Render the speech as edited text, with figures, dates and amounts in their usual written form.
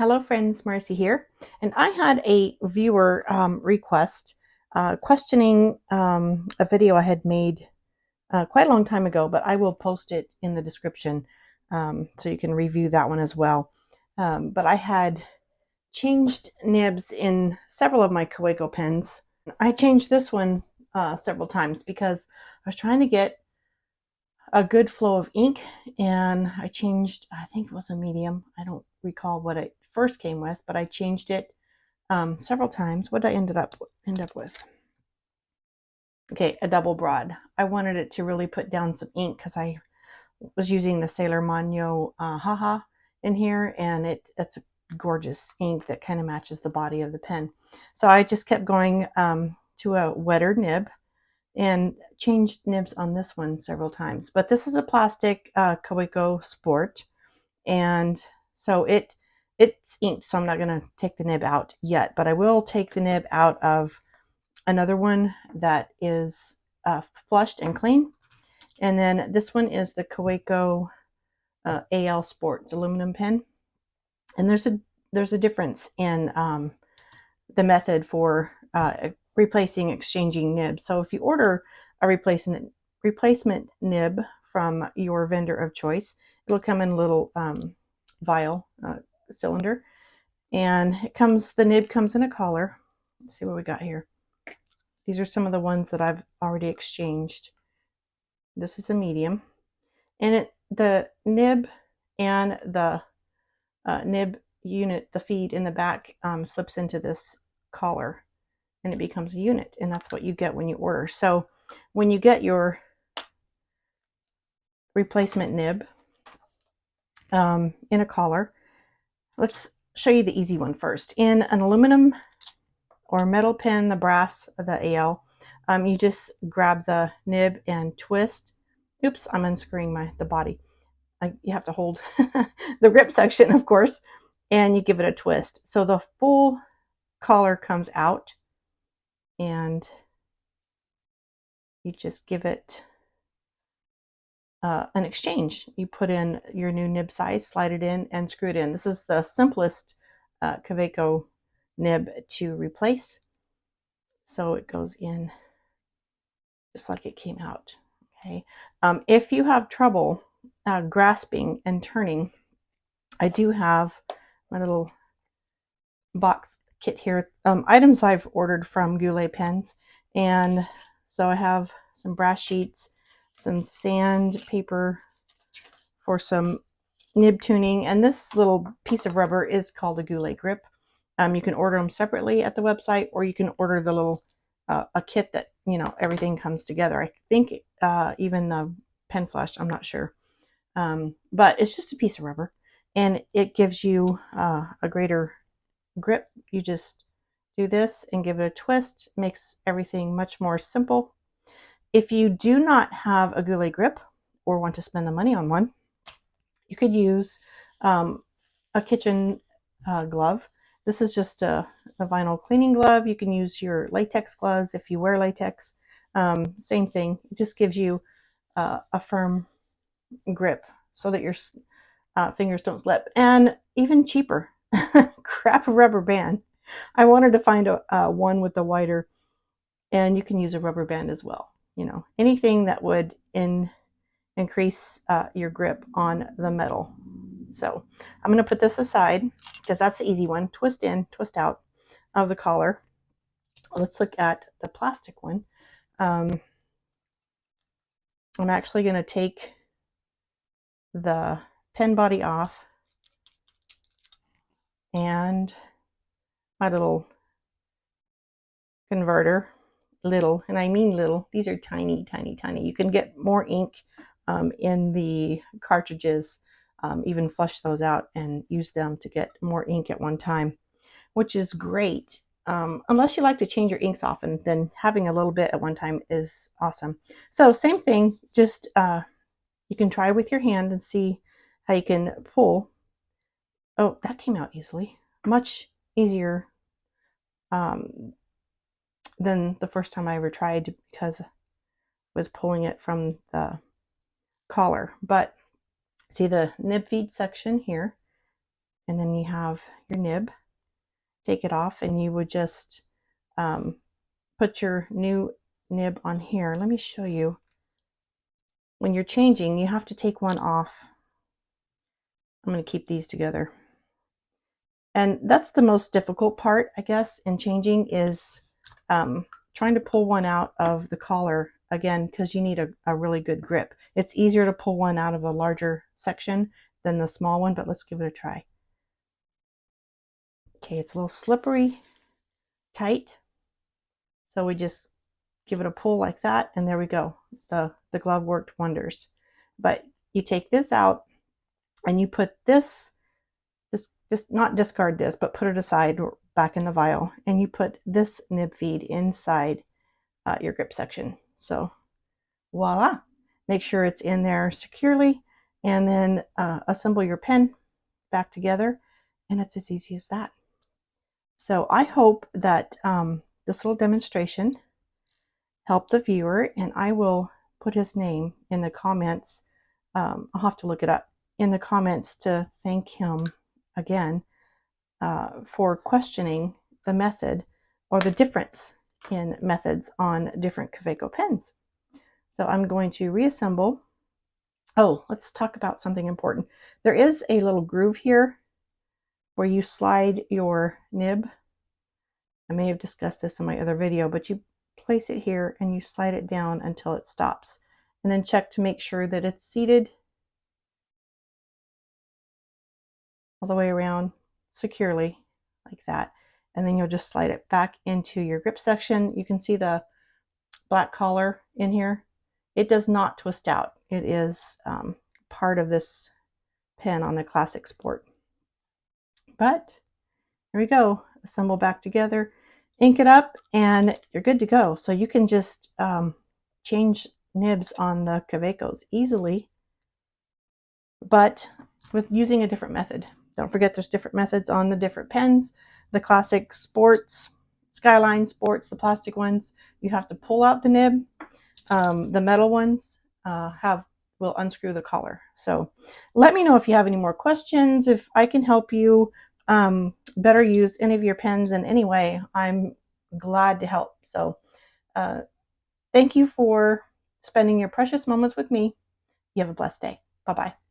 Hello friends, Marcy here, and I had a viewer request questioning a video I had made quite a long time ago, but I will post it in the description so you can review that one as well. But I had changed nibs in several of my Kaweco pens. I changed this one several times because I was trying to get a good flow of ink, and I changed, I think it was a medium. I don't recall what it first came with, but I changed it several times. What did I end up with? Okay, a double broad. I wanted it to really put down some ink because I was using the Sailor Mano Haha in here, and it's a gorgeous ink that kind of matches the body of the pen. So I just kept going to a wetter nib and changed nibs on this one several times. But this is a plastic Kaweco Sport, and so it's inked, so I'm not going to take the nib out yet, but I will take the nib out of another one that is flushed and clean. And then this one is the Kaweco AL Sports aluminum pen, and there's a difference in the method for replacing exchanging nibs. So if you order a replacement nib from your vendor of choice, it'll come in a little vial cylinder, and the nib comes in a collar. Let's see what we got here. These are some of the ones that I've already exchanged. This is a medium, and the nib and the nib unit, the feed in the back, slips into this collar, and it becomes a unit, and that's what you get when you order. So when you get your replacement nib in a collar, let's show you the easy one first. In an aluminum or metal pen, the brass, the AL, you just grab the nib and twist. Oops, I'm unscrewing the body. You have to hold the grip section, of course, and you give it a twist. So the full collar comes out, and you just give it an exchange. You put in your new nib size, slide it in, and screw it in. This is the simplest Kaweco nib to replace. So it goes in just like it came out. Okay. If you have trouble grasping and turning, I do have my little box kit here. Items I've ordered from Goulet Pens, and so I have some brass sheets, some sandpaper for some nib tuning, and this little piece of rubber is called a Goulet grip. You can order them separately at the website, or you can order the little a kit that everything comes together. I think even the pen flash, I'm not sure, but it's just a piece of rubber, and it gives you a greater grip. You just do this and give it a twist. Makes everything much more simple. If you do not have a Goulet grip or want to spend the money on one, you could use a kitchen glove. This is just a vinyl cleaning glove. You can use your latex gloves if you wear latex. Same thing. It just gives you a firm grip so that your fingers don't slip. And even cheaper, grab a rubber band. I wanted to find a one with the wider, and you can use a rubber band as well. Anything that would increase your grip on the metal. So I'm going to put this aside because that's the easy one. Twist in, twist out of the collar. Let's look at the plastic one. I'm actually going to take the pen body off, and my little converter, little, and I mean little, these are tiny, tiny, tiny. You can get more ink in the cartridges, even flush those out and use them to get more ink at one time, which is great. Unless you like to change your inks often, then having a little bit at one time is awesome. So same thing, just you can try with your hand and see how you can pull. Oh, that came out easily. Much easier than the first time I ever tried, because I was pulling it from the collar. But see the nib feed section here, and then you have your nib. Take it off, and you would just put your new nib on here. Let me show you. When you're changing, you have to take one off. I'm going to keep these together. And that's the most difficult part, I guess, in changing is trying to pull one out of the collar, again, because you need a really good grip. It's easier to pull one out of a larger section than the small one, but let's give it a try. Okay, it's a little slippery, tight. So we just give it a pull like that, and there we go. The glove worked wonders. But you take this out, and you put this, just not discard this, but put it aside or back in the vial, and you put this nib feed inside your grip section. So voila, make sure it's in there securely, and then assemble your pen back together, and it's as easy as that. So I hope that this little demonstration helped the viewer, and I will put his name in the comments. I'll have to look it up in the comments to thank him again for questioning the method or the difference in methods on different Kaweco pens. So I'm going to reassemble. Oh, let's talk about something important. There is a little groove here where you slide your nib. I may have discussed this in my other video, but you place it here and you slide it down until it stops. And then check to make sure that it's seated all the way around securely like that. And then you'll just slide it back into your grip section. You can see the black collar in here. It does not twist out. It is part of this pen on the Classic Sport. But here we go. Assemble back together, ink it up, and you're good to go. So you can just change nibs on the Kawecos easily, but with using a different method. Don't forget there's different methods on the different pens. The Classic Sports, Skyline Sports, the plastic ones, you have to pull out the nib. The metal ones will unscrew the collar. So let me know if you have any more questions. If I can help you better use any of your pens in any way, I'm glad to help. So thank you for spending your precious moments with me. You have a blessed day. Bye-bye.